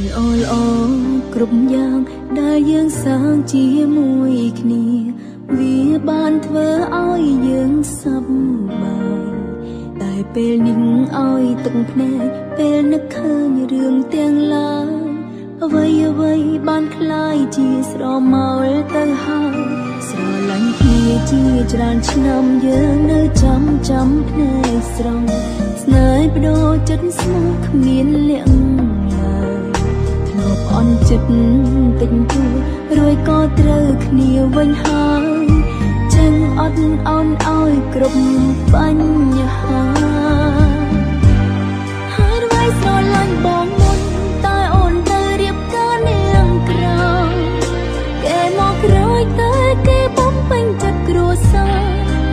ល្អល្អគ្រប់យ៉ាងដែលយើងសាងជាមួយគ្នាវាបានធ្វើឲ្យយើងសប្បាយតែពេលនេះឲ្យទឹកភ្នែកពេលនឹកឃើញរឿងទាំងឡាយអ្វីអ្វីបានคล้ายជាស្រមោលទៅហើយស្រឡាញ់គ្នាជាច្រើនឆ្នាំយើងនៅចាំភ្នែកស្រង់ស្នេហ៍បដូរចិត្តស្មោះគ្មានលាក់អន់ចិត្តតិចតួចរួយក៏ត្រូវគ្នាវិញហើយចឹងអត់អន់ឲ្យគ្រប់បញ្ហាហើយអ្វីស្រឡាញ់បងមុនតែអូនទៅរៀបការនាងក្រៅគេមកក្រោយតែគេបំពេញចិត្តគ្រួសារ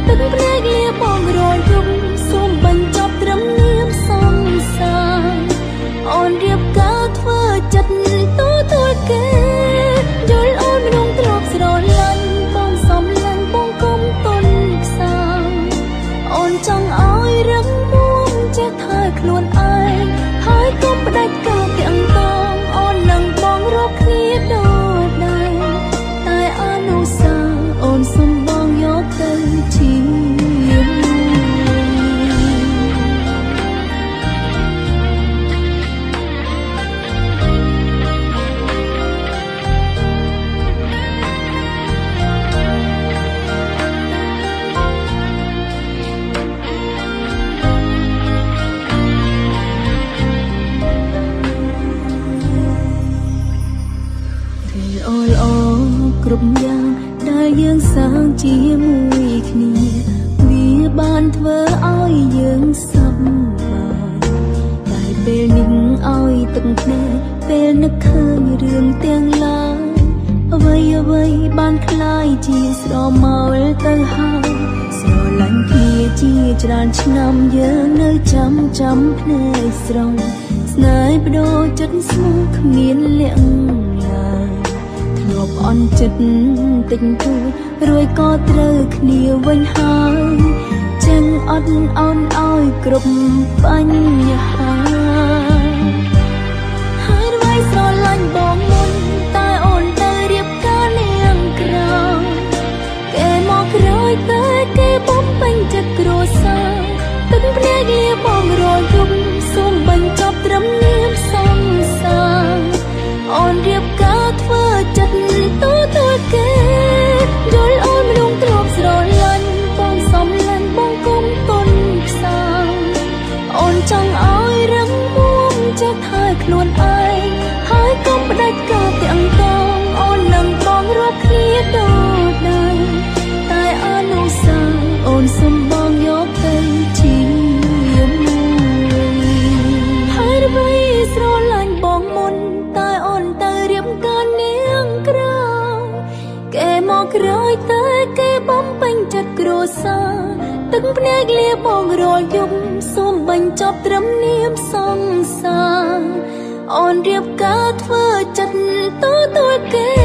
ទឹកភ្នែកលាបងរយយំសូមបញ្ចប់ត្រឹមនាមសង្សារអូនរៀបការធ្វើចិត្តគេយល់អូនក្នុងទ្រពស្រឡាញ់បងសំឡាញ់បងគុំទុនខ្សាងអូនចង់ឲ្យរឹងមាំចេះថែខ្លួនឯងហើយកុំផ្ដាច់ការទាំងតងអូននឹងបងរកគ្នាដូចដែរតែអនុស្សាវរីយ៍អូនសុំបងយកទៅជាគ្រប់យ៉ាងដែលយើងសាងជាមួយគ្នាវាបានធ្វើឲ្យយើងសប្បាយតែពេលនេះឲ្យទឹកភ្នែកពេលនឹកឃើញរឿងទាំងឡាយអ្វីអ្វីបានคล้ายជាស្រមោលទៅហើយស្រឡាញ់គ្នាជាច្រើនឆ្នាំយើងនៅចាំភ្នែកស្រង់ស្នេហ៍បដូរចិត្តស្មោះគ្មានលាក់អន់ចិត្តតិចតួចរួយក៏ត្រូវគ្នាវិញហើយចឹងអត់អន់ឲ្យគ្រប់បញ្ហាហើយអ្វីស្រឡាញ់បងមុនតែអូនទៅរៀបការនាងក្រៅគេមកក្រោយតែគេបំពេញចិត្តគ្រួសារទឹកភ្នែកលាបងរយយំសូមបញ្ចប់ត្រឹមនាមសង្សារអូនរៀបការធ្វើចិត្តគេយល់អូនក្នុងទ្រពស្រឡាញ់បងសំឡាញ់បងគុំទុនខ្សាងអូនចង់ឲ្យរឹងមាំចេះថែខ្លួនឯងហើយកុំផ្ដាច់ការទាំងតងអូននឹងបងរកគ្នាដូចដែរតែអនុស្សាវរីយ៍អូនសុំបងយកទៅជាមួយហើយអ្វីស្រឡាញ់បងមុនតែអូនទៅរៀបការនាងក្រៅគេមកក្រោយតែគេបំពេញចិត្តគ្រួសារទឹកភ្នែកលាបងរយយំសូមបញ្ចប់ត្រឹមនាមសង្សារអូនរៀបការធ្វើចិត្តគេ